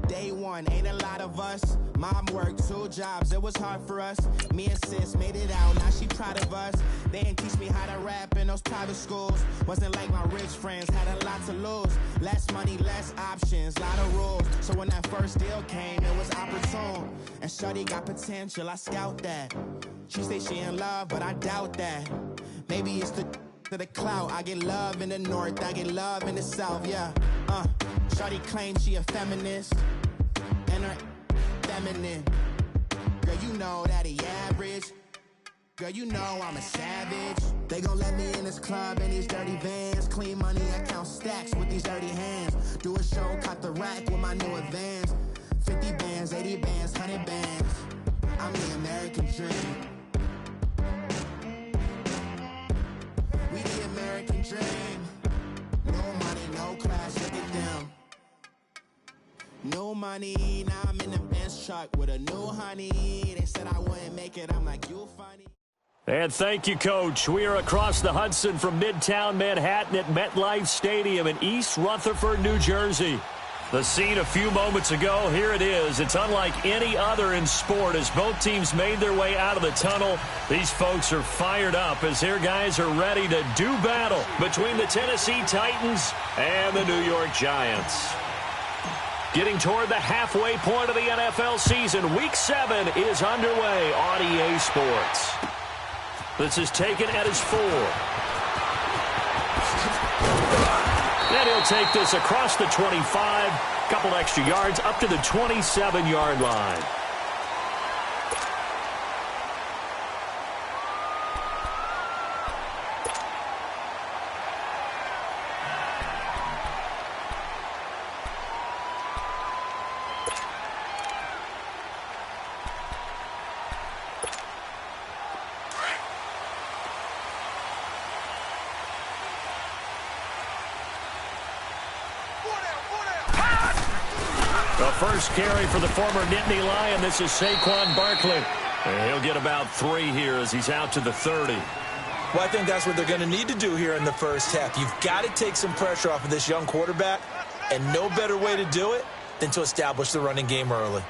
day one, ain't a lot of us. Mom worked 2 jobs, it was hard for us. Me and sis made it out, now she proud of us. They didn't teach me how to rap in those private schools. Wasn't like my rich friends, had a lot to lose. Less money, less options, lot of rules. So when that first deal came, it was opportune. And shorty got potential, I scout that. She say she in love, but I doubt that. Maybe it's to the clout. I get love in the north, I get love in the south, yeah. Shorty claims she a feminist, and her feminine. Girl, you know that he average. Girl, you know I'm a savage. They gon' let me in this club in these dirty vans. Clean money, I count stacks with these dirty hands. Do a show, cut the rack with my new advance. 50 bands, 80 bands, 100 bands. I'm the American dream. We the American dream. No money, no class, look at them. No money, now I'm in the Benz truck with a new honey. They said I wouldn't make it, I'm like, you funny. And thank you, Coach. We are across the Hudson from Midtown Manhattan at MetLife Stadium in East Rutherford, New Jersey. The scene a few moments ago, here it is. It's unlike any other in sport as both teams made their way out of the tunnel. These folks are fired up as their guys are ready to do battle between the Tennessee Titans and the New York Giants. Getting toward the halfway point of the NFL season, Week 7 is underway on EA Sports. This is taken at his 4. And he'll take this across the 25, couple extra yards up to the 27-yard line. The first carry for the former Nittany Lion. This is Saquon Barkley. And he'll get about 3 here as he's out to the 30. Well, I think that's what they're going to need to do here in the first half. You've got to take some pressure off of this young quarterback, and no better way to do it than to establish the running game early.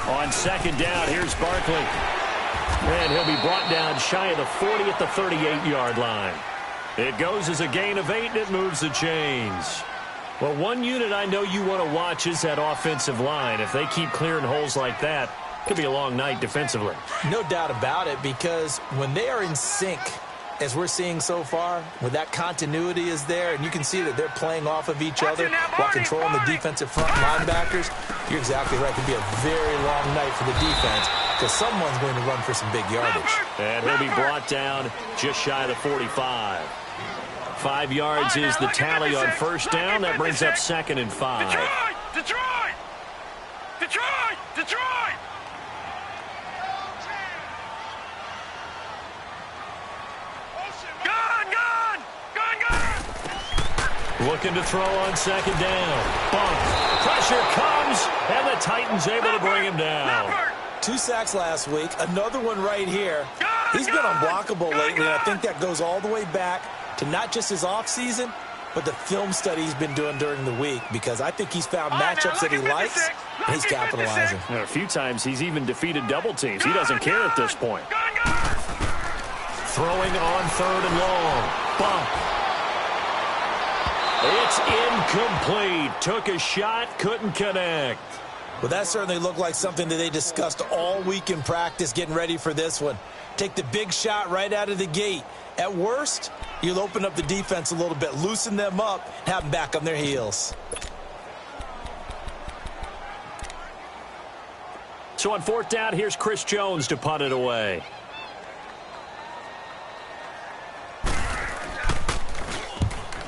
On second down, here's Barkley. And he'll be brought down shy of the 40 at the 38-yard line. It goes as a gain of 8, and it moves the chains. Well, one unit I know you want to watch is that offensive line. If they keep clearing holes like that, it could be a long night defensively. No doubt about it, because when they are in sync, as we're seeing so far, when that continuity is there, and you can see that they're playing off of each other while controlling the defensive front linebackers, you're exactly right. It could be a very long night for the defense because someone's going to run for some big yardage. And he'll be brought down just shy of the 45. 5 yards is the tally on first down. That brings up 2nd and 5. Detroit! Detroit! Detroit! Looking to throw on second down. Bump. Pressure comes, and the Titans able to bring him down. 2 sacks last week. Another one right here. He's been unblockable lately, and I think that goes all the way back to not just his offseason, but the film study he's been doing during the week, because I think he's found matchups that he likes, and he's capitalizing. A few times he's even defeated double teams. He doesn't care at this point. Throwing on 3rd and long. Bump. It's incomplete. Took a shot, couldn't connect. Well, that certainly looked like something that they discussed all week in practice getting ready for this one. Take the big shot right out of the gate. At worst, you'll open up the defense a little bit, loosen them up, have them back on their heels. So on 4th down, here's Chris Jones to punt it away.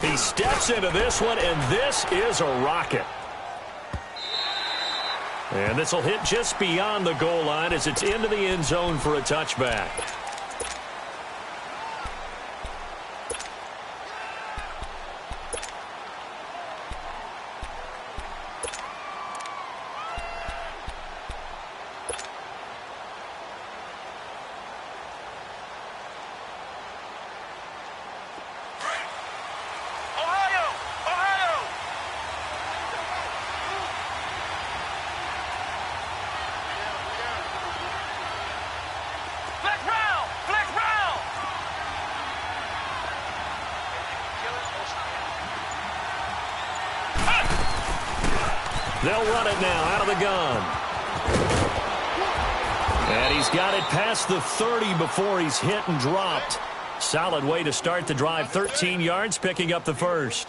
He steps into this one, and this is a rocket. And this will hit just beyond the goal line as it's into the end zone for a touchback. They'll run it now out of the gun. And he's got it past the 30 before he's hit and dropped. Solid way to start the drive. 13 yards, picking up the first.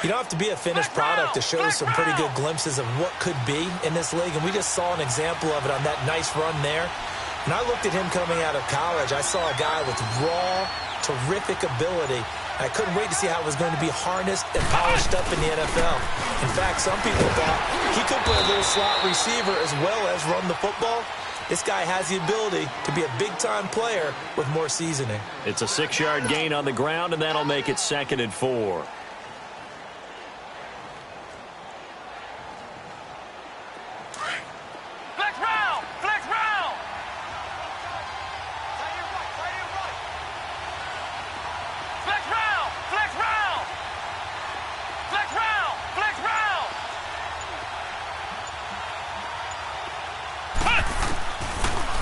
You don't have to be a finished product to show some pretty good glimpses of what could be in this league, and we just saw an example of it on that nice run there. When I looked at him coming out of college, I saw a guy with raw, terrific ability. I couldn't wait to see how it was going to be harnessed and polished up in the NFL. In fact, some people thought he could play a little slot receiver as well as run the football. This guy has the ability to be a big-time player with more seasoning. It's a 6-yard gain on the ground, and that'll make it 2nd and 4.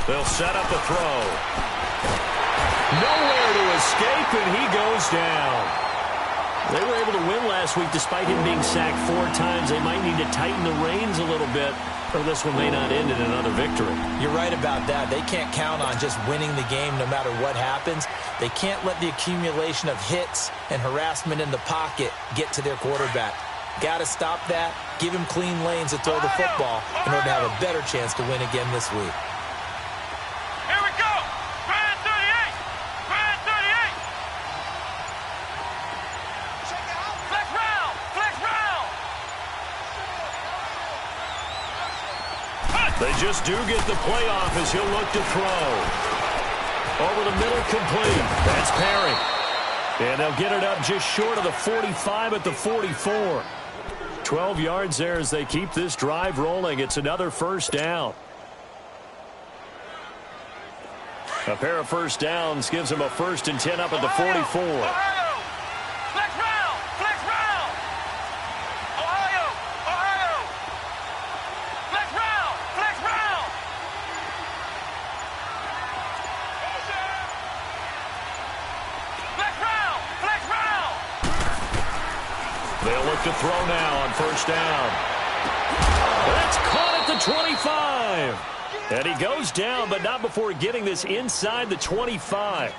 They'll set up the throw. Nowhere to escape, and he goes down. They were able to win last week despite him being sacked 4 times. They might need to tighten the reins a little bit, or this one may not end in another victory. You're right about that. They can't count on just winning the game no matter what happens. They can't let the accumulation of hits and harassment in the pocket get to their quarterback. Got to stop that, give him clean lanes to throw the football in order to have a better chance to win again this week. They just do get the playoff as he'll look to throw. Over the middle, complete. That's Perry. And they'll get it up just short of the 45 at the 44. 12 yards there as they keep this drive rolling. It's another first down. A pair of first downs gives them a 1st and 10 up at the 44. They'll look to throw now on first down. That's caught at the 25. And he goes down, but not before getting this inside the 25.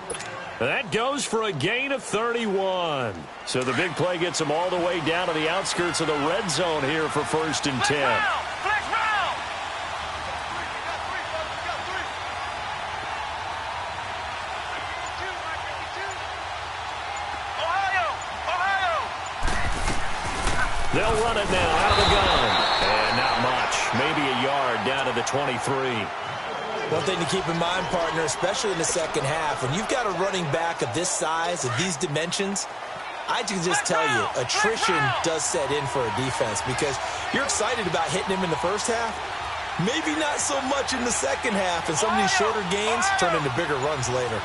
That goes for a gain of 31. So the big play gets him all the way down to the outskirts of the red zone here for 1st and 10. They'll run it now out of the gun. And not much. Maybe a yard down to the 23. One thing to keep in mind, partner, especially in the second half, when you've got a running back of this size, of these dimensions, I can just tell you, attrition does set in for a defense because you're excited about hitting him in the first half. Maybe not so much in the second half, and some of these shorter gains turn into bigger runs later.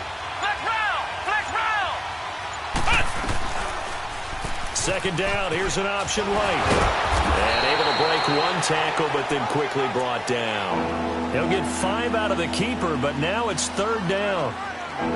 Second down, here's an option late. And able to break one tackle, but then quickly brought down. He'll get 5 out of the keeper, but now it's 3rd down.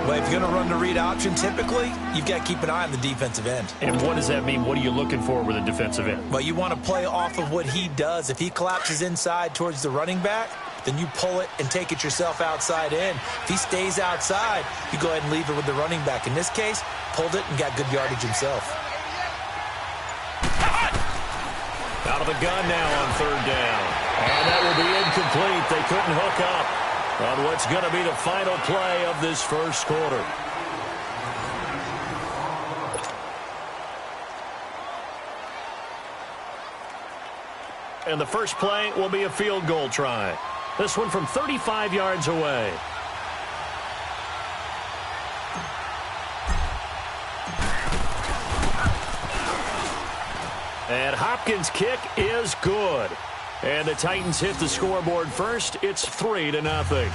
Well, if you're going to run the read option, typically, you've got to keep an eye on the defensive end. And what does that mean? What are you looking for with a defensive end? Well, you want to play off of what he does. If he collapses inside towards the running back, then you pull it and take it yourself outside in. If he stays outside, you go ahead and leave it with the running back. In this case, pulled it and got good yardage himself. Out of the gun now on 3rd down. And that will be incomplete. They couldn't hook up on what's going to be the final play of this first quarter. And the first play will be a field goal try. This one from 35 yards away. And Hopkins' kick is good. And the Titans hit the scoreboard first. It's 3-0.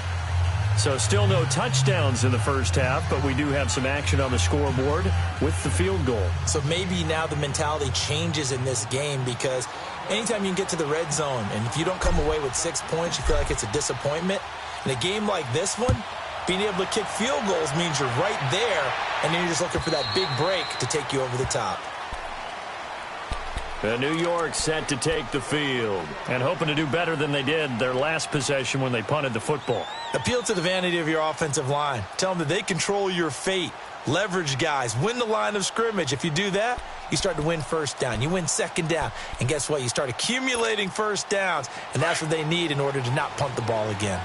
So still no touchdowns in the first half, but we do have some action on the scoreboard with the field goal. So maybe now the mentality changes in this game because anytime you can get to the red zone, and if you don't come away with 6 points, you feel like it's a disappointment. In a game like this one, being able to kick field goals means you're right there, and then you're just looking for that big break to take you over the top. New York set to take the field and hoping to do better than they did their last possession when they punted the football. Appeal to the vanity of your offensive line. Tell them that they control your fate. Leverage guys. Win the line of scrimmage. If you do that, you start to win first down. You win second down. And guess what? You start accumulating first downs. And that's what they need in order to not punt the ball again.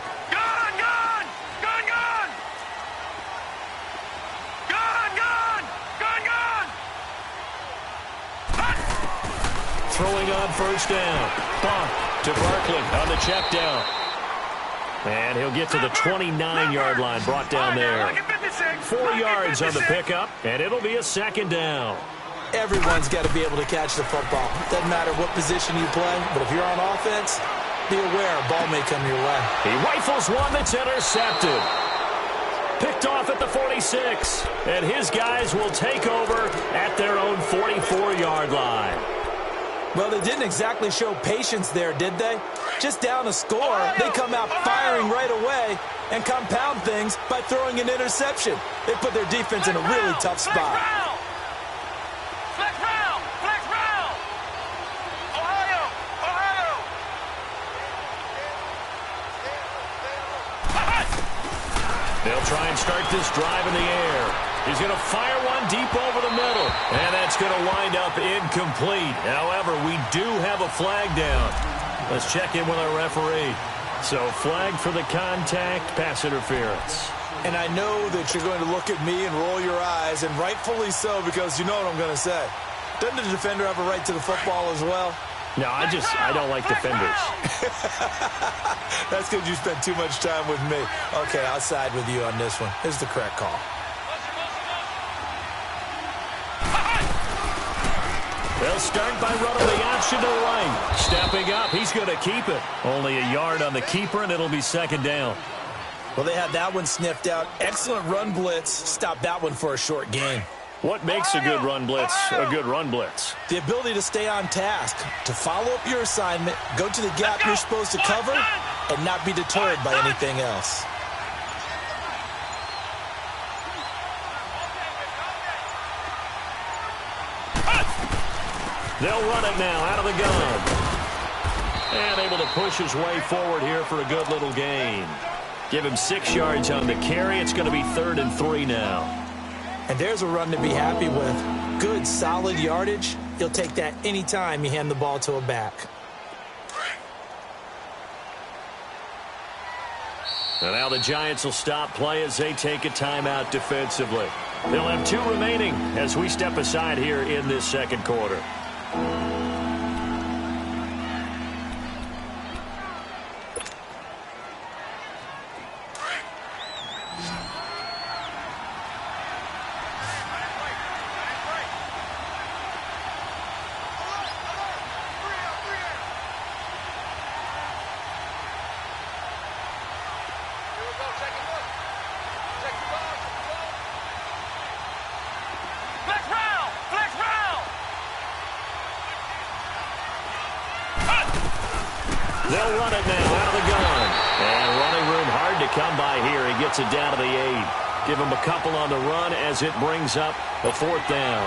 Throwing on first down. Bump to Barkley on the check down. And he'll get to the 29-yard line, brought down there. 4 yards on the pickup, and it'll be a second down. Everyone's got to be able to catch the football. Doesn't matter what position you play, but if you're on offense, be aware a ball may come your way. He rifles one that's intercepted. Picked off at the 46, and his guys will take over at their own 44-yard line. Well, they didn't exactly show patience there, did they? Just down a score, they come out firing right away and compound things by throwing an interception. They put their defense in a really tough spot. Flex round! Flex round! Ohio! They'll try and start this drive in the air. He's going to fire one deep over the middle, and that's going to wind up incomplete. However, we do have a flag down. Let's check in with our referee. So, flag for the contact, pass interference. And I know that you're going to look at me and roll your eyes, and rightfully so, because you know what I'm going to say. Doesn't the defender have a right to the football as well? No, I don't like defenders. That's because you spent too much time with me. Okay, I'll side with you on this one. This is the correct call. They'll start by running the option to the right. Stepping up, he's going to keep it. Only a yard on the keeper, and it'll be second down. Well, they had that one sniffed out. Excellent run blitz. Stop that one for a short gain. What makes a good run blitz a good run blitz? The ability to stay on task, to follow up your assignment, go to the gap you're supposed to cover, and not be deterred by anything else. They'll run it now out of the gun. And able to push his way forward here for a good little gain. Give him 6 yards on the carry. It's going to be 3rd and 3 now. And there's a run to be happy with. Good, solid yardage. You'll take that anytime you hand the ball to a back. And now the Giants will stop play as they take a timeout defensively. They'll have 2 remaining as we step aside here in this second quarter. They'll run it now out of the gun. And running room hard to come by here. He gets it down to the 8. Give him a couple on the run as it brings up the 4th down.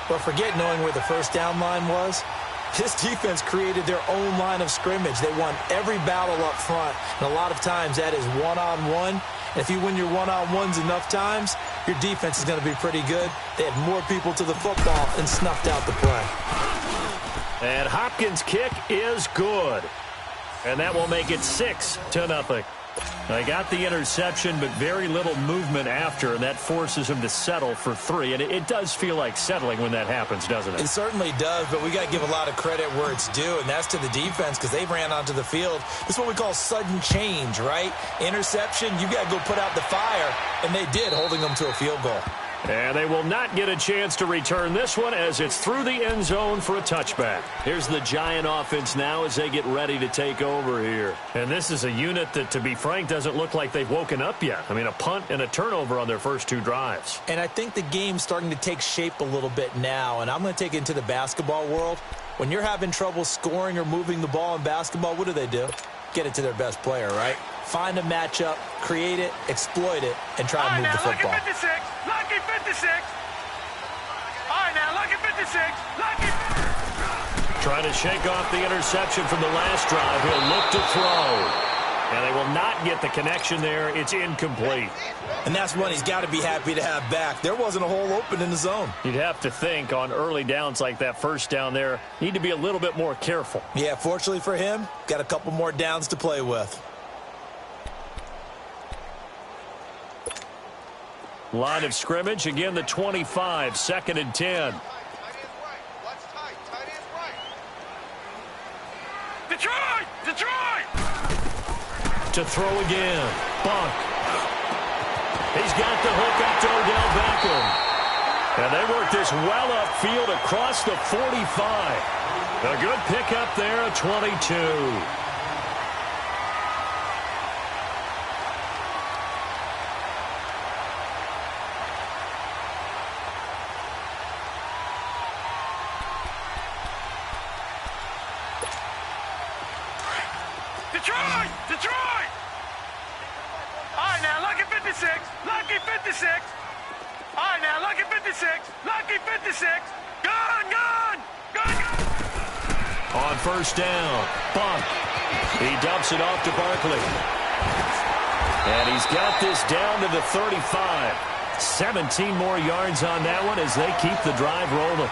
Well, forget knowing where the first down line was. This defense created their own line of scrimmage. They won every battle up front. And a lot of times that is one-on-one. And if you win your one-on-ones enough times, your defense is going to be pretty good. They had more people to the football and snuffed out the play. And Hopkins' kick is good. And that will make it 6-0. They got the interception, but very little movement after, and that forces him to settle for 3. And it does feel like settling when that happens, doesn't it? It certainly does, but we got to give a lot of credit where it's due, and that's to the defense because they ran onto the field. This is what we call sudden change, right? Interception, you got to go put out the fire, and they did, holding them to a field goal. And they will not get a chance to return this one as it's through the end zone for a touchback. Here's the Giant offense now as they get ready to take over here. And this is a unit that, to be frank, doesn't look like they've woken up yet. I mean, a punt and a turnover on their first 2 drives. And I think the game's starting to take shape a little bit now, and I'm going to take it into the basketball world. When you're having trouble scoring or moving the ball in basketball, what do? Get it to their best player, right? Find a matchup, create it, exploit it, and try to move the football. Lucky 56. Lucky 56. All right, right, now, lucky 56. Lucky. Trying to shake off the interception from the last drive. He'll look to throw. And they will not get the connection there. It's incomplete. And that's one he's got to be happy to have back. There wasn't a hole open in the zone. You'd have to think on early downs like that first down there, need to be a little bit more careful. Yeah, fortunately for him, got a couple more downs to play with. Line of scrimmage, again the 25, 2nd and 10. Detroit! Detroit! To throw again. Buck. He's got the hook up to Odell Beckham. And they work this well upfield across the 45. A good pickup there at 22. Detroit! Detroit! All right, now, lucky 56. Lucky 56. All right, now, lucky 56. Lucky 56. Gun, gun! Gun, gun! On first down, Buck. He dumps it off to Barkley. And he's got this down to the 35. 17 more yards on that one as they keep the drive rolling.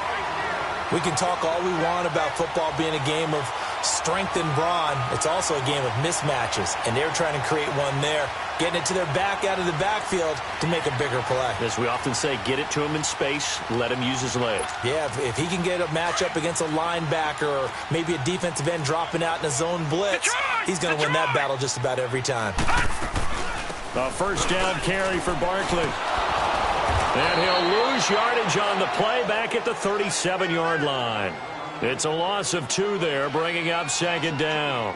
We can talk all we want about football being a game of strength and brawn. It's also a game of mismatches, and they're trying to create one there, getting it to their back out of the backfield to make a bigger play. As we often say, get it to him in space, let him use his legs. Yeah, if he can get a matchup against a linebacker or maybe a defensive end dropping out in a zone blitz, he's going to win that battle just about every time. A first down carry for Barkley. And he'll lose yardage on the play back at the 37-yard line. It's a loss of 2 there, bringing up 2nd down.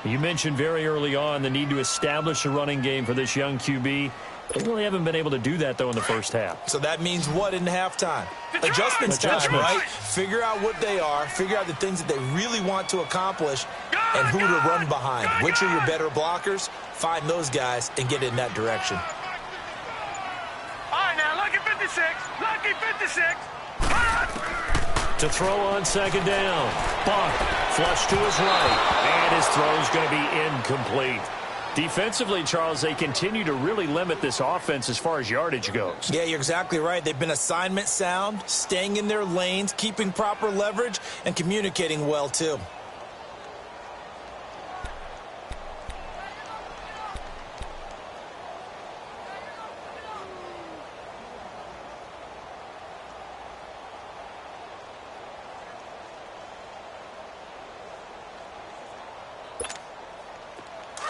You mentioned very early on the need to establish a running game for this young QB. They really haven't been able to do that, though, in the first half. So that means what in halftime? Adjustments time, right? Figure out what they are, figure out the things that they really want to accomplish, and who to run behind. Which are your better blockers? Find those guys and get in that direction. All right, now, lucky 56. Lucky 56. To throw on 2nd down. Buck, flush to his right, and his throw's going to be incomplete. Defensively, Charles, they continue to really limit this offense as far as yardage goes. Yeah, you're exactly right. They've been assignment sound, staying in their lanes, keeping proper leverage, and communicating well, too.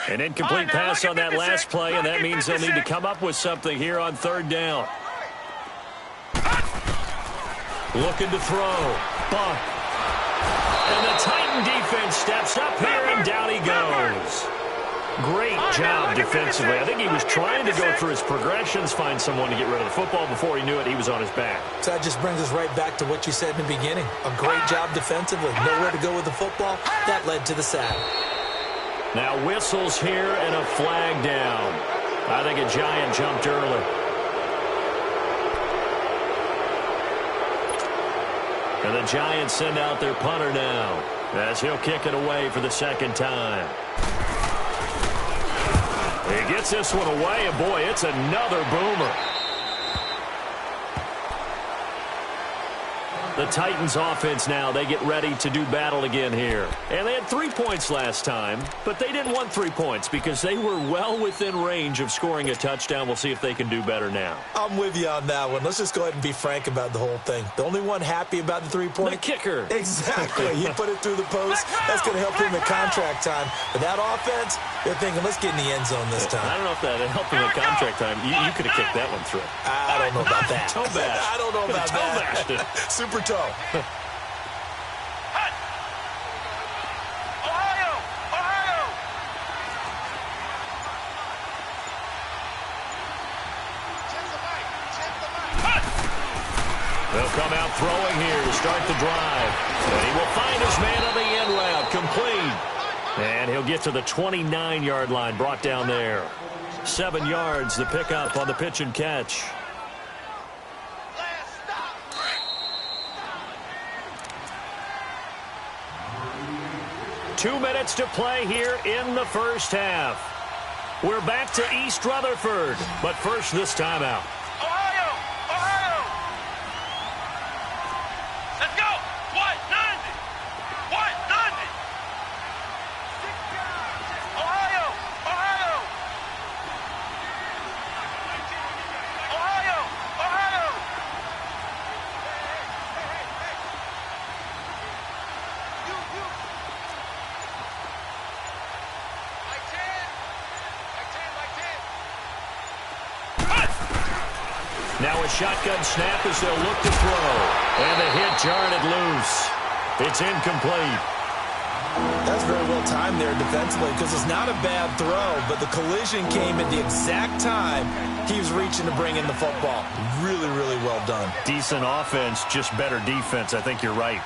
An incomplete pass on that last play, and that means they'll need to come up with something here on 3rd down. Looking to throw. Buck. And the Titan defense steps up here, and down he goes. Great job defensively. I think he was trying to go through his progressions, find someone to get rid of the football. Before he knew it, he was on his back. So that just brings us right back to what you said in the beginning. A great job defensively. Nowhere to go with the football. That led to the sack. Now whistles here and a flag down. I think a Giant jumped early. And the Giants send out their punter now as he'll kick it away for the 2nd time. He gets this one away, and boy, it's another boomer. The Titans offense now, they get ready to do battle again here. And they had 3 points last time, but they didn't want 3 points because they were well within range of scoring a touchdown. We'll see if they can do better now. I'm with you on that one. Let's just go ahead and be frank about the whole thing. The only one happy about the 3-point? The kicker. Exactly. He put it through the post. That's going to help him in contract time. But that offense, they're thinking, let's get in the end zone this time. I don't know if that helped him in contract time. You could have kicked that one through. I don't know about that. Toe bash. I don't know about that. Super toe. Ohio! Ohio! They'll come out throwing here to start the drive. And he will find his man on the end route. Complete. And he'll get to the 29-yard line, brought down there. 7 yards, the pickup on the pitch and catch. 2 minutes to play here in the first half. We're back to East Rutherford, but first this timeout. Ohio! Ohio! Let's go! What? 90! What? 90! Ohio! Ohio! Ohio! Ohio! Now a shotgun snap as they'll look to throw. And the hit jarred it loose. It's incomplete. That's very well timed there defensively because it's not a bad throw, but the collision came at the exact time he was reaching to bring in the football. Really, really well done. Decent offense, just better defense. I think you're right.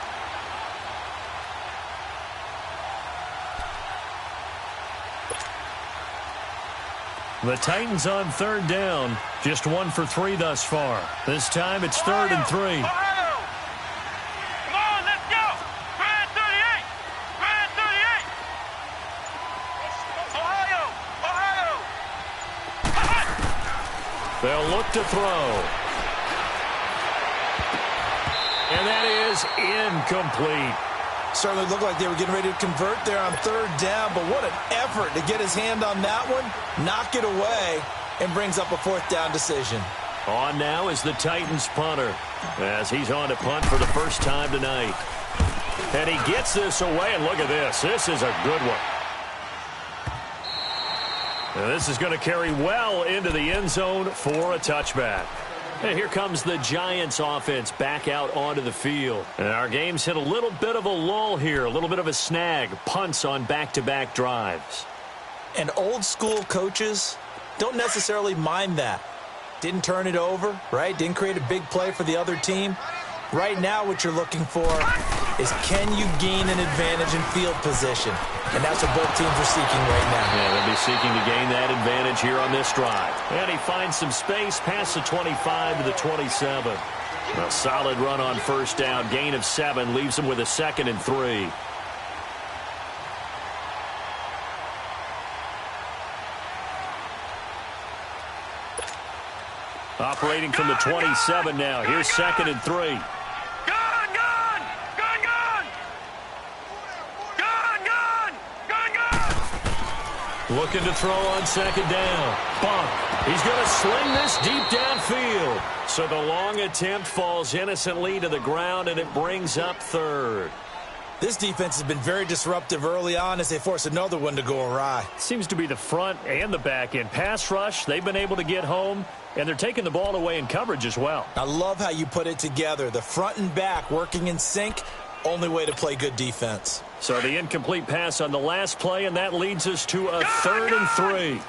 The Titans on 3rd down. Just 1 for 3 thus far. This time it's 3rd and 3. Ohio! Come on, let's go! Brad 38! Brad 38! Ohio! Ohio! They'll look to throw. And that is incomplete. Certainly looked like they were getting ready to convert there on 3rd down, but what an effort to get his hand on that one, knock it away, and brings up a 4th down decision. On now is the Titans punter as he's on to punt for the first time tonight. And he gets this away, and look at this. This is a good one. And this is going to carry well into the end zone for a touchback. And here comes the Giants offense back out onto the field. And our game's hit a little bit of a lull here, a little bit of a snag. Punts on back-to-back drives. And old school coaches don't necessarily mind that. Didn't turn it over, right? Didn't create a big play for the other team. Right now what you're looking for is can you gain an advantage in field position? And that's what both teams are seeking right now. Yeah, they'll be seeking to gain that advantage here on this drive. And he finds some space past the 25 to the 27. A solid run on 1st down. Gain of 7 leaves him with a 2nd and 3. Operating from the 27 now. Here's 2nd and 3. Looking to throw on 2nd down. Bump. He's going to sling this deep downfield. So the long attempt falls innocently to the ground, and it brings up 3rd. This defense has been very disruptive early on as they force another one to go awry. Seems to be the front and the back end. Pass rush, they've been able to get home, and they're taking the ball away in coverage as well. I love how you put it together. The front and back working in sync. Only way to play good defense. So the incomplete pass on the last play, and that leads us to a 3rd and 3.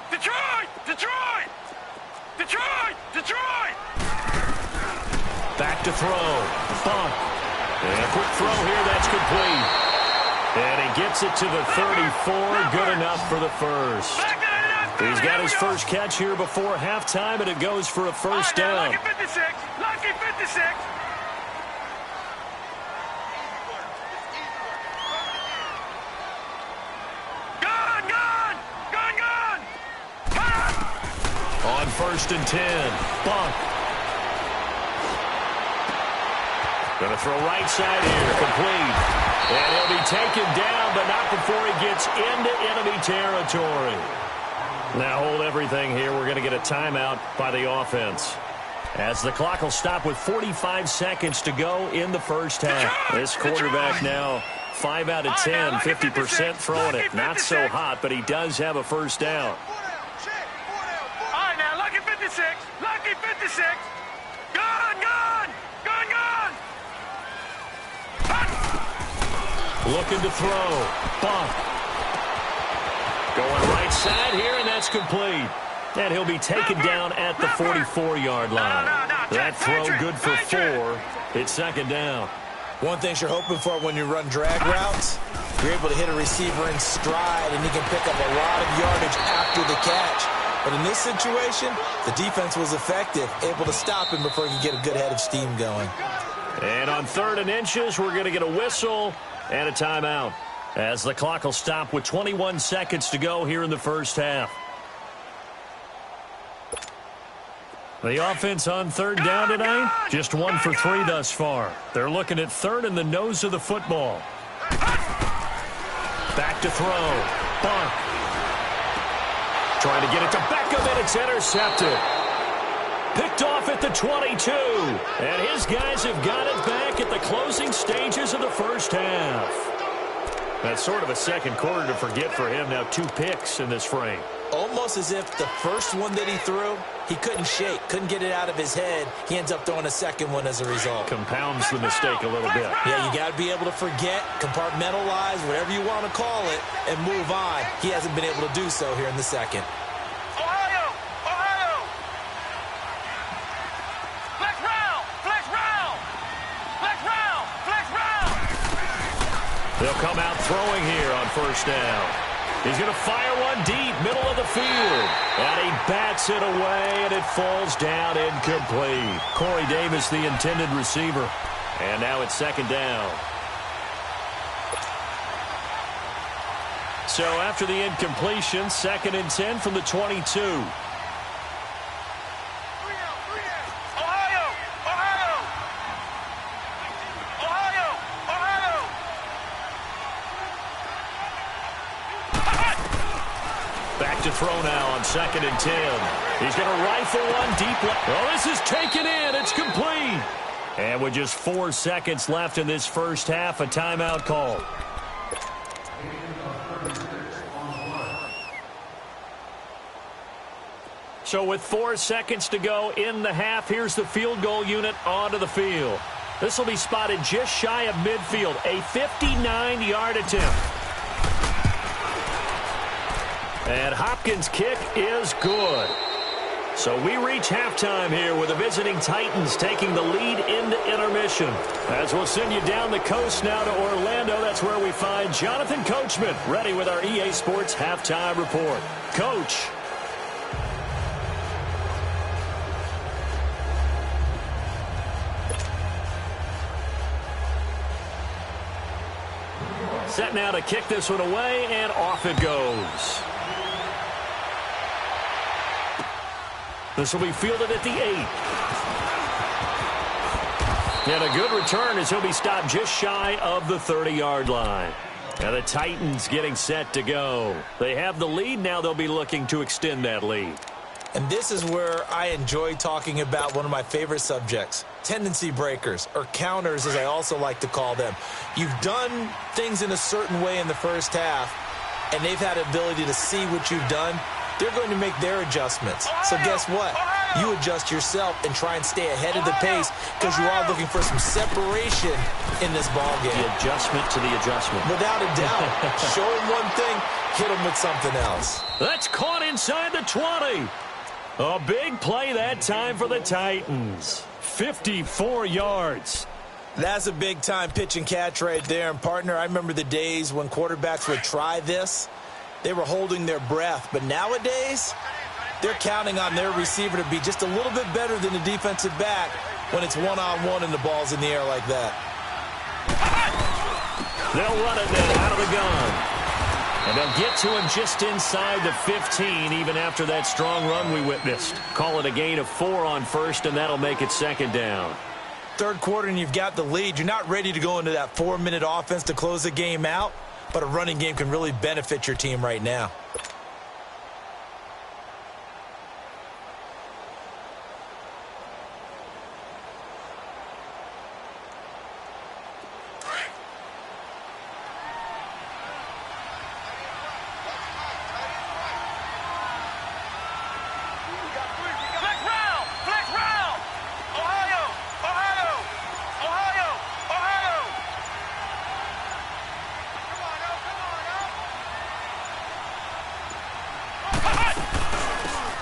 Detroit! Detroit! Detroit! Detroit! Back to throw. Bump. And a quick throw here. That's complete. And he gets it to the 34. Good enough for the first. He's got his first catch here before halftime, and it goes for a 1st down. Lucky 56. Lucky 56. On 1st and 10. Bump. Going to throw right side here. Complete. And he'll be taken down, but not before he gets into enemy territory. Now hold everything here. We're going to get a timeout by the offense, as the clock will stop with 45 seconds to go in the first half. This quarterback now 5 out of 10, 50% throwing it. Not so hot, but he does have a 1st down. All right, now, lucky 56. Lucky 56. Gun, gun. Gun, gun. Looking to throw. Bump. Going right side here, and that's complete. And he'll be taken down at the 44-yard line. That throw good for 4. It's 2nd down. One thing you're hoping for when you run drag routes, you're able to hit a receiver in stride, and he can pick up a lot of yardage after the catch. But in this situation, the defense was effective, able to stop him before he could get a good head of steam going. And on 3rd and inches, we're going to get a whistle and a timeout, as the clock will stop with 21 seconds to go here in the first half. The offense on 3rd down tonight, just 1 for 3 thus far. They're looking at 3rd in the nose of the football. Back to throw. Bark. Trying to get it to Beckham, and it's intercepted. Picked off at the 22. And his guys have got it back at the closing stages of the first half. That's sort of a second quarter to forget for him. Now 2 picks in this frame. Almost as if the first one that he threw, he couldn't shake, couldn't get it out of his head. He ends up throwing a second one as a result. Compounds the mistake a little bit. Yeah, you got to be able to forget, compartmentalize, whatever you want to call it, and move on. He hasn't been able to do so here in the second. Ohio! Ohio! Flex round! Flex round! Flex round! Flex round! They'll come out throwing here on 1st down. He's going to fire one deep, middle of the field. And he bats it away, and it falls down incomplete. Corey Davis, the intended receiver. And now it's 2nd down. So after the incompletion, 2nd and 10 from the 22. Back to throw now on 2nd and 10. He's going to rifle one deep left. Oh, this is taken in. It's complete. And with just 4 seconds left in this first half, a timeout call. So with 4 seconds to go in the half, here's the field goal unit onto the field. This will be spotted just shy of midfield, a 59-yard attempt. And Hopkins' kick is good. So we reach halftime here with the visiting Titans taking the lead into intermission. As we'll send you down the coast now to Orlando, that's where we find Jonathan Coachman ready with our EA Sports Halftime Report. Coach. Set now to kick this one away, and off it goes. This will be fielded at the 8. And a good return as he'll be stopped just shy of the 30-yard line. And the Titans getting set to go. They have the lead. Now they'll be looking to extend that lead. And this is where I enjoy talking about one of my favorite subjects, tendency breakers, or counters as I also like to call them. You've done things in a certain way in the first half, and they've had the ability to see what you've done. They're going to make their adjustments. So guess what? You adjust yourself and try and stay ahead of the pace because you are looking for some separation in this ball game. The adjustment to the adjustment. Without a doubt. Show them one thing, hit them with something else. That's caught inside the 20. A big play that time for the Titans. 54 yards. That's a big-time pitch and catch right there. And, partner, I remember the days when quarterbacks would try this. They were holding their breath. But nowadays, they're counting on their receiver to be just a little bit better than the defensive back when it's one-on-one and the ball's in the air like that. They'll run it now out of the gun. And they'll get to him just inside the 15, even after that strong run we witnessed. Call it a gain of 4 on first, and that'll make it 2nd down. Third quarter, and you've got the lead. You're not ready to go into that 4-minute offense to close the game out, but a running game can really benefit your team right now.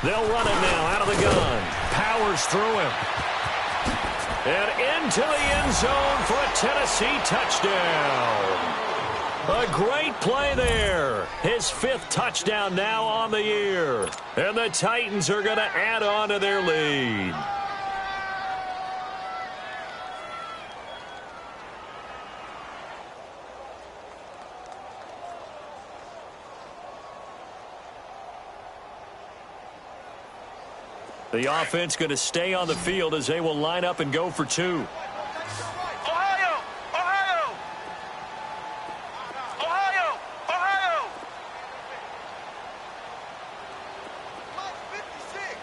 They'll run it now out of the gun. Powers through him. And into the end zone for a Tennessee touchdown. A great play there. His 5th touchdown now on the year. And the Titans are going to add on to their lead. The offense going to stay on the field as they will line up and go for two. Ohio! Ohio! Ohio! Ohio! March 56!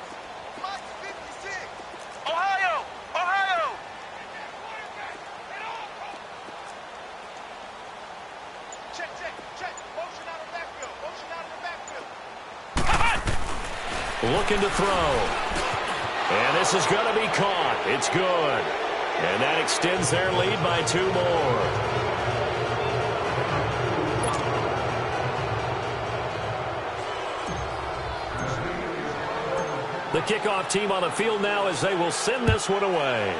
March 56! Ohio! Ohio! Check, check, check. Motion out of the backfield. Motion out of the backfield. Looking to throw. And this is going to be caught. It's good. And that extends their lead by 2 more. The kickoff team on the field now as they will send this one away.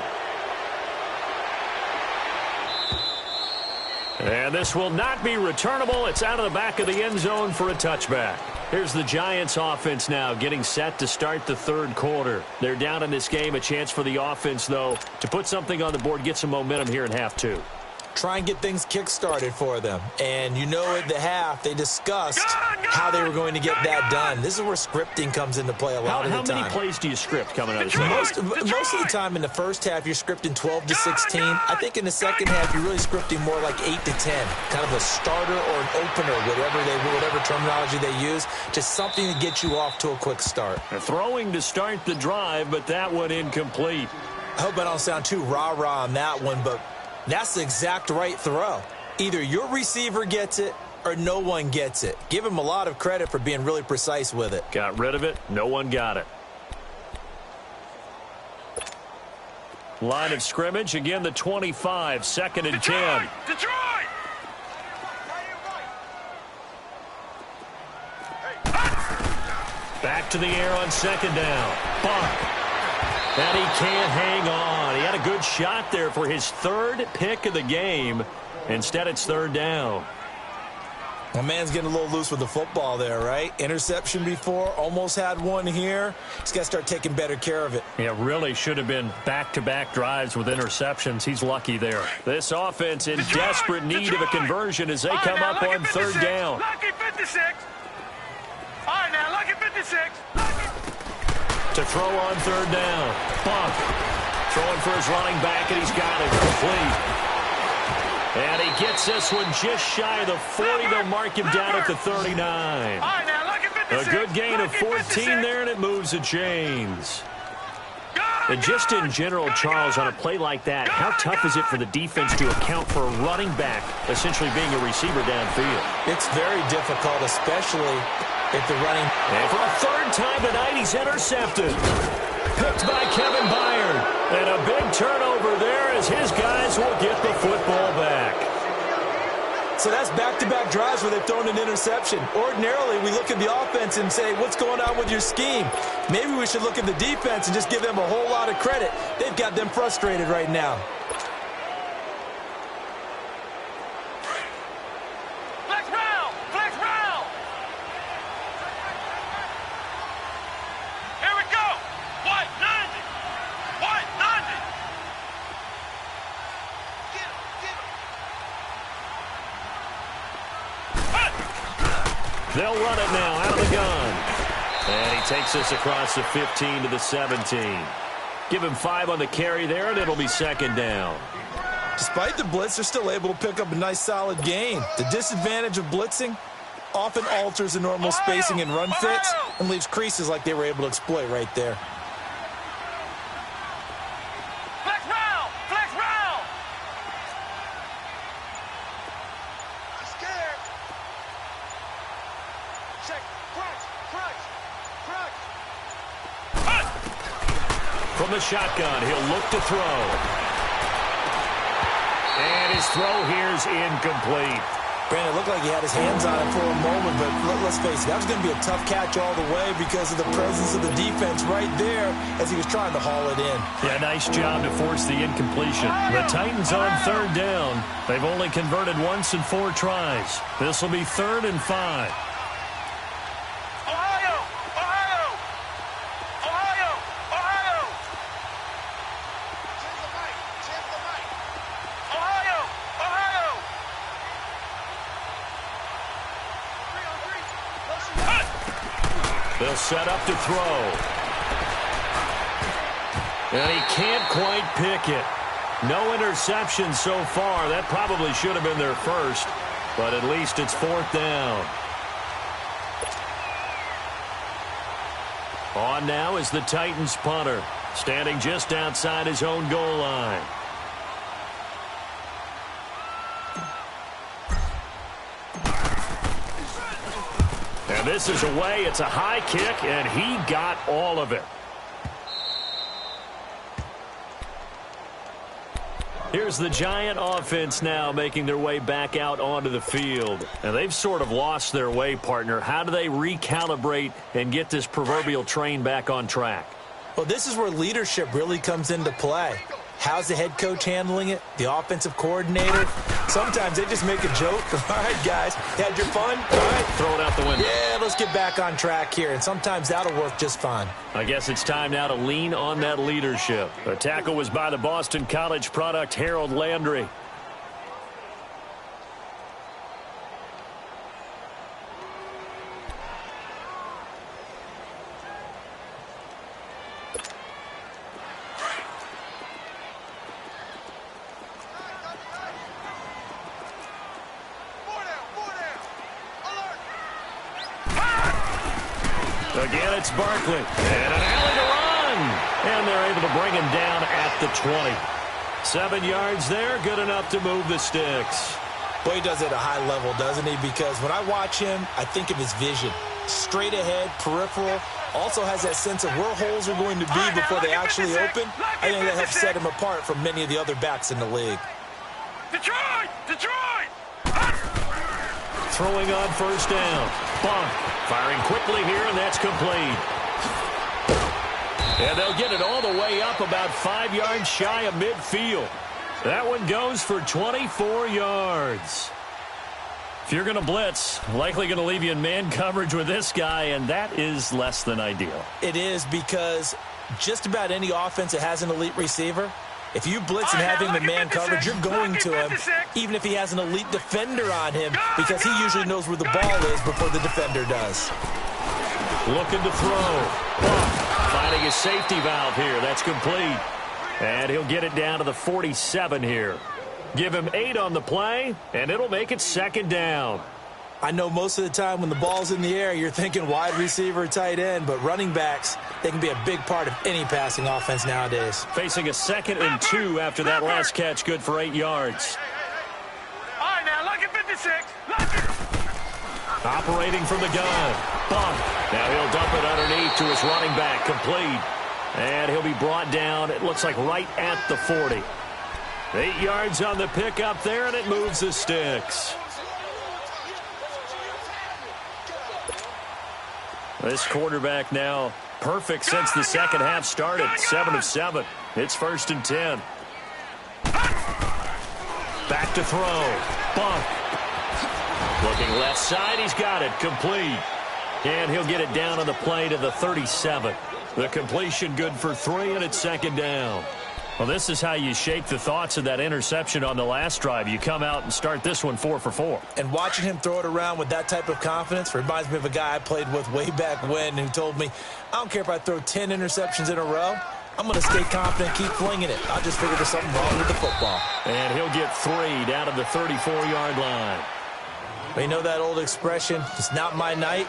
And this will not be returnable. It's out of the back of the end zone for a touchback. Here's the Giants offense now getting set to start the third quarter. They're down in this game. A chance for the offense, though, to put something on the board, get some momentum here in half 2. Try and get things kick-started for them. And you know at the half, they discussed how they were going to get that done. This is where scripting comes into play a lot of the time. How many plays do you script coming out of the most of the time in the first half, you're scripting 12 to 16. I think in the second half, you're really scripting more like 8 to 10. Kind of a starter or an opener, whatever terminology they use. Just something to get you off to a quick start. Throwing to start the drive, but that one incomplete. I hope I don't sound too rah-rah on that one, but that's the exact right throw. Either your receiver gets it or no one gets it. Give him a lot of credit for being really precise with it. Got rid of it. No one got it. Line of scrimmage. Again, the 25. 2nd and 10. Detroit! Back to the air on 2nd down. Buck. And he can't hang on. He had a good shot there for his 3rd pick of the game. Instead, it's 3rd down. My man's getting a little loose with the football there, right? Interception before, almost had one here. He's got to start taking better care of it. Yeah, really should have been back-to-back drives with interceptions. He's lucky there. This offense in desperate need of a conversion as they come up on 3rd down. Lucky 56. All right, now, lucky 56. To throw on 3rd down. Buck throwing for his running back, and he's got it complete. And he gets this one just shy of the 40. They'll mark him down at the 39. All right, now, lucky 56. A good gain of 14 there, and it moves the chains. And just in general, Charles, on a play like that, how tough is it for the defense to account for a running back essentially being a receiver downfield? It's very difficult, especially if the running... And for a 3rd time tonight, he's intercepted. Picked by Kevin Byard. And a big turnover there as his guys will get the football back. So that's back-to-back drives where they've thrown an interception. Ordinarily, we look at the offense and say, what's going on with your scheme? Maybe we should look at the defense and just give them a whole lot of credit. They've got them frustrated right now. Flex round! Flex round! Here we go! White 90! White 90! Get him! Get him! They'll run it now out of the gun. And he takes this across the 15 to the 17. Give him 5 on the carry there, and it'll be 2nd down. Despite the blitz, they're still able to pick up a nice, solid gain. The disadvantage of blitzing often alters the normal spacing and run fits and leaves creases like they were able to exploit right there. Flex round! Flex round! I'm scared. Check. Crunch! Crunch! Crunch! From the shotgun, he'll look to throw. And his throw here's incomplete. Brandon, it looked like he had his hands on it for a moment, but let's face it, that was going to be a tough catch all the way because of the presence of the defense right there as he was trying to haul it in. Yeah, nice job to force the incompletion. The Titans on 3rd down. They've only converted once in 4 tries. This will be 3rd and 5. Ohio! Ohio! Ohio! Ohio! Change the mic! Change the mic! Ohio! Ohio! 3 on 3. They'll set up to throw. And he can't quite pick it. No interception so far. That probably should have been their first, but at least it's 4th down. On now is the Titans punter, standing just outside his own goal line. And this is away. It's a high kick, and he got all of it. Here's the Giant offense now making their way back out onto the field. And they've sort of lost their way, partner. How do they recalibrate and get this proverbial train back on track? Well, this is where leadership really comes into play. How's the head coach handling it? The offensive coordinator? Sometimes they just make a joke. All right, guys, had your fun? All right. Throw it out the window. Yeah, let's get back on track here. And sometimes that'll work just fine. I guess it's time now to lean on that leadership. The tackle was by the Boston College product, Harold Landry. Again, it's Barkley. And an alley to run. And they're able to bring him down at the 20. 7 yards there, good enough to move the sticks. Boy, he does it at a high level, doesn't he? Because when I watch him, I think of his vision. Straight ahead, peripheral. Also has that sense of where holes are going to be before they actually open. I think that helps set him apart from many of the other backs in the league. Detroit! Detroit! Throwing on 1st down. Bump. Firing quickly here, and that's complete. And they'll get it all the way up about 5 yards shy of midfield. That one goes for 24 yards. If you're going to blitz, likely going to leave you in man coverage with this guy, and that is less than ideal. It is, because just about any offense that has an elite receiver, if you blitz and have him in man coverage, you're going to him, even if he has an elite defender on him, because he usually knows where the ball is before the defender does. Looking to throw. Finding his safety valve here. That's complete. And he'll get it down to the 47 here. Give him 8 on the play, and it'll make it 2nd down. I know most of the time when the ball's in the air, you're thinking wide receiver, tight end, but running backs, they can be a big part of any passing offense nowadays. Facing a 2nd and 2 after that last catch, good for 8 yards. All right, now, look at 56. Operating from the gun. Bump. Now he'll dump it underneath to his running back, complete. And he'll be brought down, it looks like right at the 40. 8 yards on the pickup there, and it moves the sticks. This quarterback now perfect since the second half started. 7 of 7. It's 1st and 10. Back to throw. Bump. Looking left side. He's got it. Complete. And he'll get it down on the play to the 37. The completion good for 3, and it's 2nd down. Well, this is how you shake the thoughts of that interception on the last drive. You come out and start this one 4 for 4. And watching him throw it around with that type of confidence reminds me of a guy I played with way back when who told me, I don't care if I throw 10 interceptions in a row. I'm going to stay confident, keep flinging it. I'll just figure there's something wrong with the football. And he'll get 3 down to the 34-yard line. But you know that old expression, it's not my night?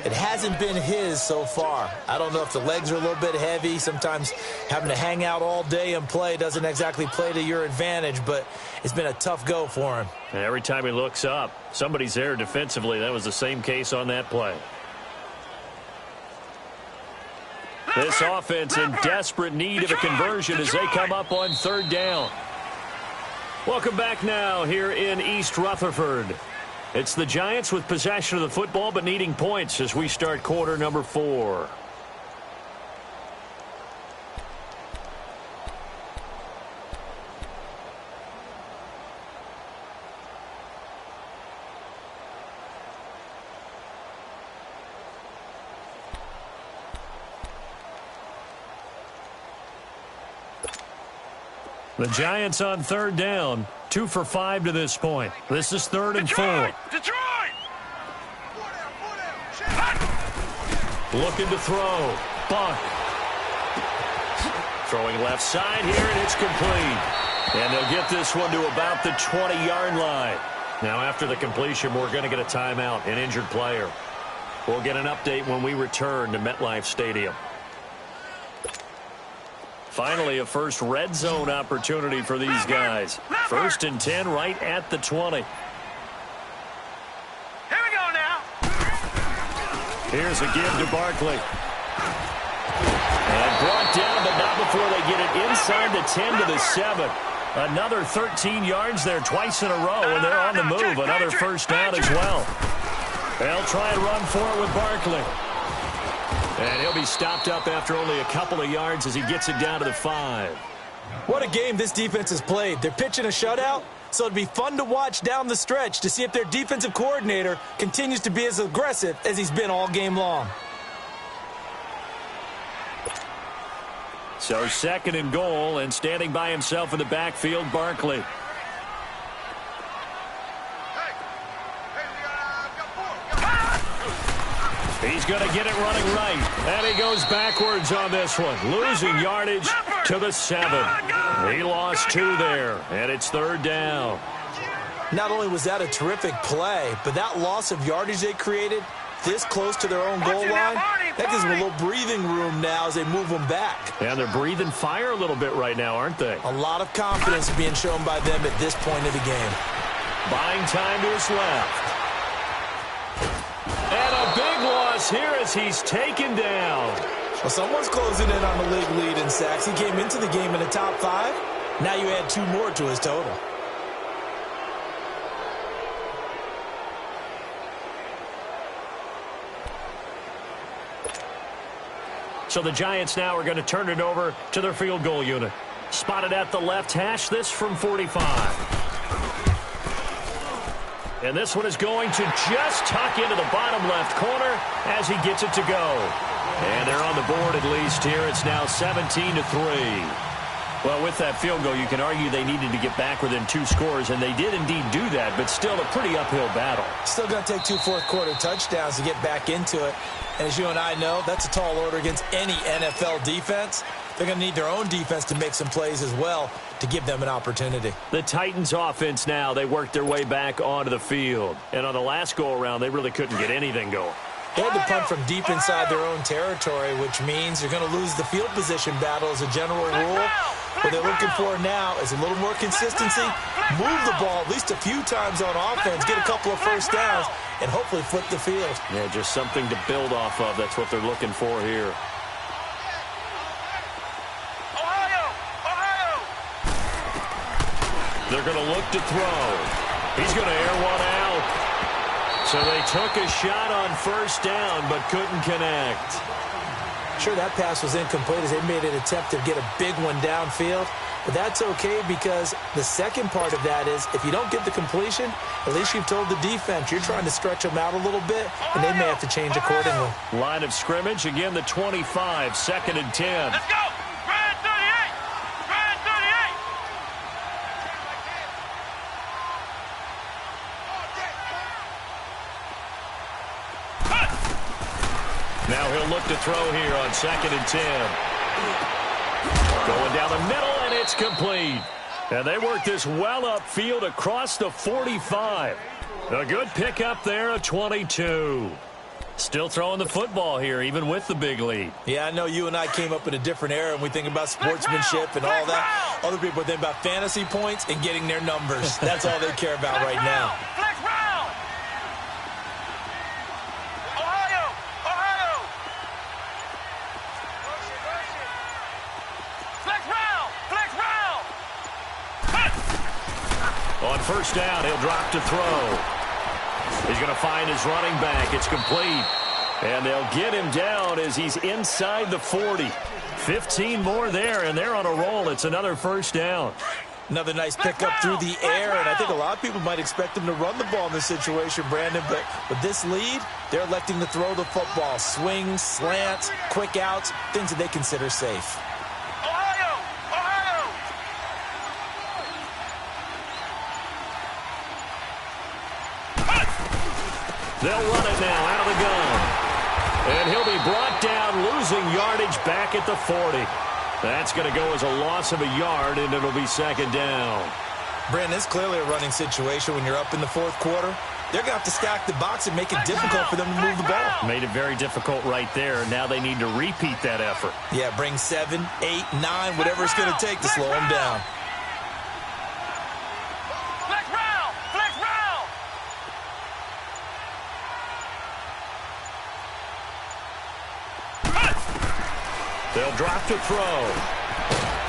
It hasn't been his so far. I don't know if the legs are a little bit heavy. Sometimes having to hang out all day and play doesn't exactly play to your advantage, but it's been a tough go for him. And every time he looks up, somebody's there defensively. That was the same case on that play. This offense in desperate need of a conversion as they come up on 3rd down. Welcome back now here in East Rutherford. It's the Giants with possession of the football but needing points as we start quarter number 4. The Giants on 3rd down, 2 for 5 to this point. This is 3rd and 4. Detroit! Looking to throw. Buck. Throwing left side here, and it's complete. And they'll get this one to about the 20-yard line. Now, after the completion, we're going to get a timeout, an injured player. We'll get an update when we return to MetLife Stadium. Finally, a first red zone opportunity for these guys. 1st and 10 right at the 20. Here we go now. Here's a give to Barkley. And brought down, but not before they get it inside the 10 to the 7. Another 13 yards there twice in a row, and they're on the move. Another first down as well. They'll try and run for it with Barkley. And he'll be stopped up after only a couple of yards as he gets it down to the 5. What a game this defense has played. They're pitching a shutout, so it'd be fun to watch down the stretch to see if their defensive coordinator continues to be as aggressive as he's been all game long. So 2nd and goal, and standing by himself in the backfield, Barkley. He's going to get it running right. And he goes backwards on this one. Losing yardage to the 7. He lost 2 there, and it's 3rd down. Not only was that a terrific play, but that loss of yardage they created this close to their own goal line, that gives them a little breathing room now as they move them back. And they're breathing fire a little bit right now, aren't they? A lot of confidence being shown by them at this point of the game. Buying time to his left. And a big loss here as he's taken down. Well, someone's closing in on the league lead in sacks. He came into the game in the top 5. Now you add 2 more to his total. So the Giants now are going to turn it over to their field goal unit. Spotted at the left hash, this from 45. And this one is going to just tuck into the bottom left corner as he gets it to go. And they're on the board at least here. It's now 17-3. Well, with that field goal, you can argue they needed to get back within 2 scores, and they did indeed do that, but still a pretty uphill battle. Still going to take 2 fourth-quarter touchdowns to get back into it. And as you and I know, that's a tall order against any NFL defense. They're going to need their own defense to make some plays as well to give them an opportunity. The Titans offense now, they worked their way back onto the field. And on the last go-around, they really couldn't get anything going. They had to punt from deep inside their own territory, which means you're going to lose the field position battle as a general rule. What they're looking for now is a little more consistency, move the ball at least a few times on offense, get a couple of first downs, and hopefully flip the field. Yeah, just something to build off of. That's what they're looking for here. They're going to look to throw. He's going to air one out. So they took a shot on first down, but couldn't connect. Sure, that pass was incomplete as they made an attempt to get a big one downfield. But that's okay because the second part of that is if you don't get the completion, at least you've told the defense you're trying to stretch them out a little bit, and they may have to change accordingly. Line of scrimmage, again the 25, 2nd and 10. Let's go! Red 38! Red 38! Now he'll look to throw here on 2nd and 10. Going down the middle, and it's complete. And they work this well upfield across the 45. A good pickup there, a 22. Still throwing the football here, even with the big lead. Yeah, I know you and I came up in a different era, and we think about sportsmanship and all that. Other people think about fantasy points and getting their numbers. That's all they care about right now. Flex round! Ohio! Ohio! Flex round! Flex round! On first down, he'll drop to throw. He's going to find his running back. It's complete. And they'll get him down as he's inside the 40. 15 more there, and they're on a roll. It's another first down. Another nice pickup through the air, and I think a lot of people might expect him to run the ball in this situation, Brandon, but with this lead, they're electing to throw the football. Swings, slants, quick outs, things that they consider safe. Ohio! Ohio! They'll run it now out of the gun. And he'll be brought down, losing yardage back at the 40. That's going to go as a loss of a yard, and it'll be second down. Brandon, it's clearly a running situation when you're up in the fourth quarter. They're going to have to stack the box and make it difficult for them to move the ball. Made it very difficult right there. Now they need to repeat that effort. Yeah, bring 7, 8, 9, whatever it's going to take to slow them down. Flex round! Flex round! They'll drop to throw.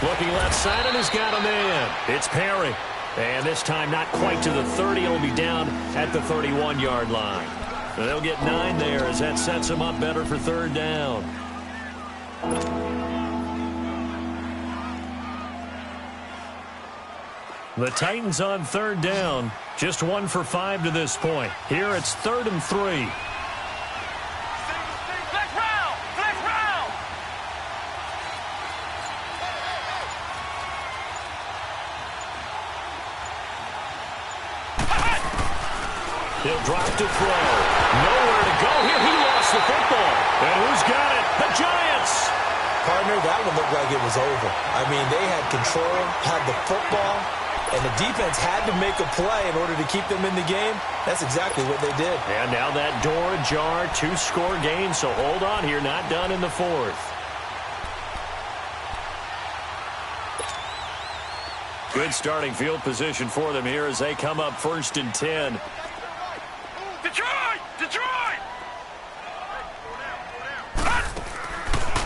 Looking left side, and he's got a man. It's Perry. And this time not quite to the 30. He'll be down at the 31-yard line. They'll get 9 there as that sets them up better for third down. The Titans on third down. Just 1 for 5 to this point. Here it's 3rd and 3. Flex round! Flex round! He'll drop to throw. Nowhere to go here. He lost the football. And who's got it? The Giants! Partner, that one looked like it was over. I mean, they had control, had the football, and the defense had to make a play in order to keep them in the game. That's exactly what they did. And now that door ajar, 2-score game, so hold on here, not done in the fourth. Good starting field position for them here as they come up 1st and 10. Detroit! Detroit!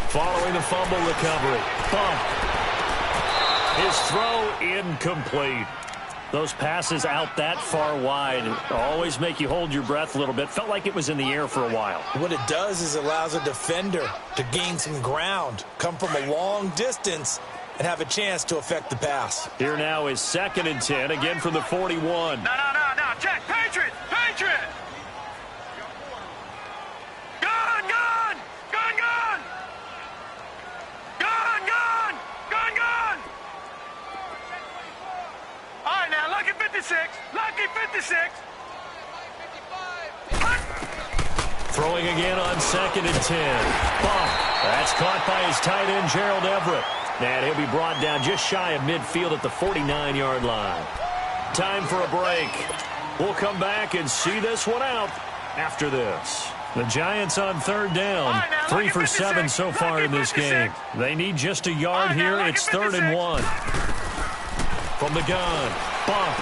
Following the fumble recovery. Bump. His throw incomplete. Those passes out that far wide always make you hold your breath a little bit. Felt like it was in the air for a while. What it does is it allows a defender to gain some ground, come from a long distance, and have a chance to affect the pass. Here now is 2nd and 10, again from the 41. No. Check. Patriot! Patriot! Gun! Gun! Gun! Gun! Gun! Gun! Gun! Gun! All right, now, lucky 56. Lucky 56. Throwing again on 2nd and 10. Bump. That's caught by his tight end, Gerald Everett. And he'll be brought down just shy of midfield at the 49-yard line. Time for a break. We'll come back and see this one out after this. The Giants on third down. 3 for 7 so far in this game. They need just a yard here. It's 3rd and 1. From the gun. Bump.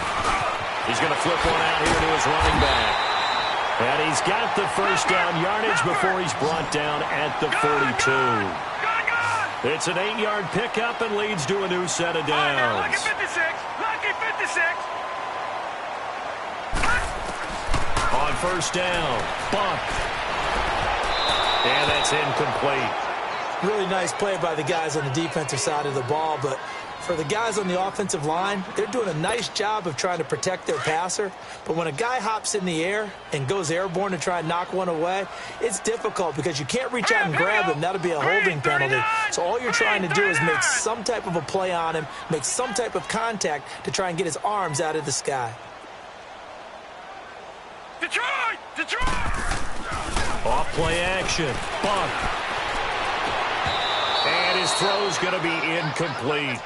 He's going to flip one out here to his running back. And he's got the first down yardage before he's brought down at the 42. It's an 8-yard pickup and leads to a new set of downs. Lucky 56. Lucky 56. On first down, bump. And that's incomplete. Really nice play by the guys on the defensive side of the ball, but for the guys on the offensive line, they're doing a nice job of trying to protect their passer. But when a guy hops in the air and goes airborne to try and knock one away, it's difficult because you can't reach out and grab him. That'll be a holding penalty. So all you're trying to do is make some type of a play on him, make some type of contact to try and get his arms out of the sky. Detroit! Detroit! Off play action. Bump. And his throw's going to be incomplete.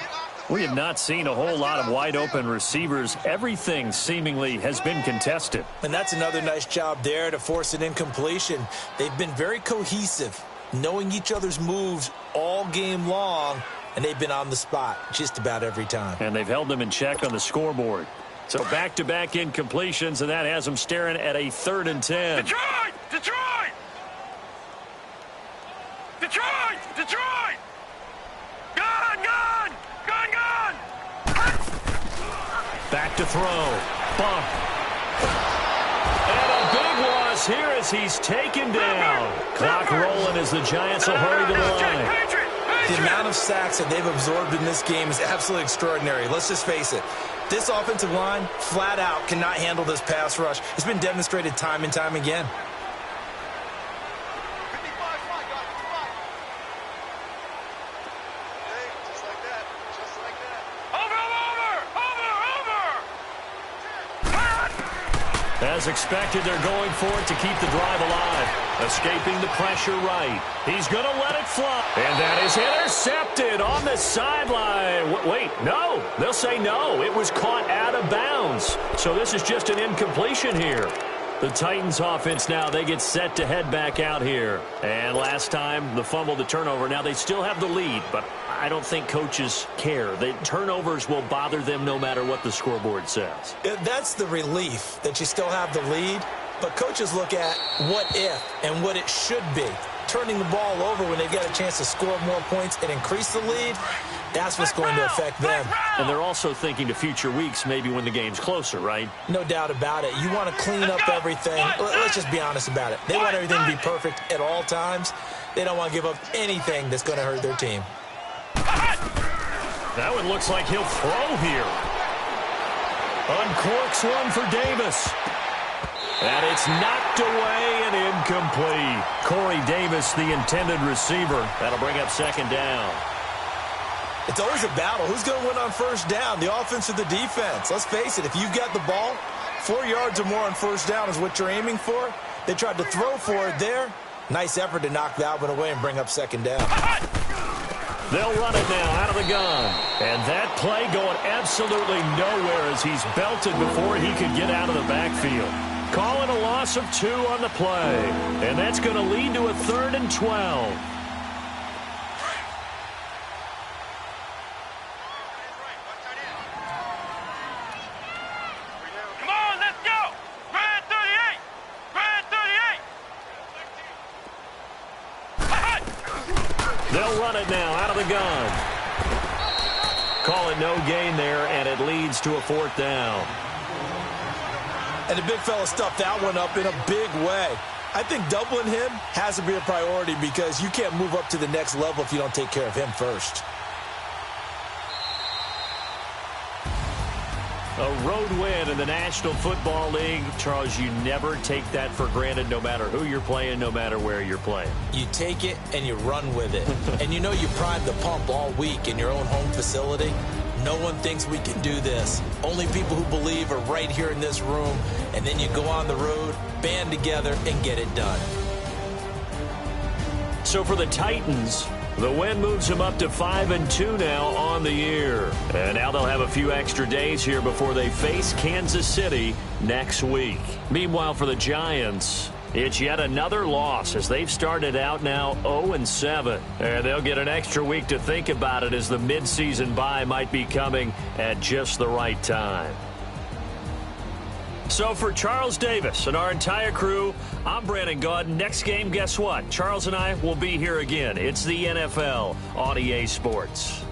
We have not seen a whole lot of wide open receivers. Everything seemingly has been contested. And that's another nice job there to force an incompletion. They've been very cohesive, knowing each other's moves all game long, and they've been on the spot just about every time. And they've held them in check on the scoreboard. So back-to-back incompletions, and that has them staring at a 3rd and 10. Detroit! Detroit! Detroit! Detroit! Gun! Gun! Gun! Gun! Back to throw. Bump. And a big loss here as he's taken down. Clock rolling as the Giants will hurry to the line. The amount of sacks that they've absorbed in this game is absolutely extraordinary. Let's just face it. This offensive line, flat out, cannot handle this pass rush. It's been demonstrated time and time again. As expected, they're going for it to keep the drive alive. Escaping the pressure right. He's going to let it fly. And that is intercepted on the sideline. Wait, no. They'll say no. It was caught out of bounds. So this is just an incompletion here. The Titans offense now, they get set to head back out here. And last time, the fumble, the turnover. Now they still have the lead, but I don't think coaches care. The turnovers will bother them no matter what the scoreboard says. That's the relief that you still have the lead. But coaches look at what if and what it should be. Turning the ball over when they get a chance to score more points and increase the lead, that's what's going to affect them. And they're also thinking to future weeks, maybe when the game's closer, right? No doubt about it. You want to clean up everything. Let's just be honest about it. They want everything to be perfect at all times. They don't want to give up anything that's going to hurt their team. That one looks like he'll throw here. Uncorks one for Davis. And it's knocked away and incomplete. Corey Davis, the intended receiver. That'll bring up second down. It's always a battle. Who's going to win on first down, the offense or the defense? Let's face it, if you've got the ball, 4 yards or more on first down is what you're aiming for. They tried to throw for it there. Nice effort to knock that one away and bring up second down. They'll run it now out of the gun. And that play going absolutely nowhere as he's belted before he could get out of the backfield. Calling a loss of 2 on the play. And that's going to lead to a 3rd and 12. Come on, let's go. Red 38. Red 38. They'll run it now out of the gun. Call it no gain there, and it leads to a 4th down. And the big fella stuffed that one up in a big way. I think doubling him has to be a priority because you can't move up to the next level if you don't take care of him first. A road win in the National Football League. Charles, you never take that for granted no matter who you're playing, no matter where you're playing. You take it and you run with it. And you know you primed the pump all week in your own home facility. No one thinks we can do this. Only people who believe are right here in this room. And then you go on the road, band together, and get it done. So for the Titans, the win moves them up to 5-2 now on the year. And now they'll have a few extra days here before they face Kansas City next week. Meanwhile, for the Giants, it's yet another loss as they've started out now 0-7. And they'll get an extra week to think about it as the midseason bye might be coming at just the right time. So for Charles Davis and our entire crew, I'm Brandon Gaudin. Next game, guess what? Charles and I will be here again. It's the NFL on EA Sports.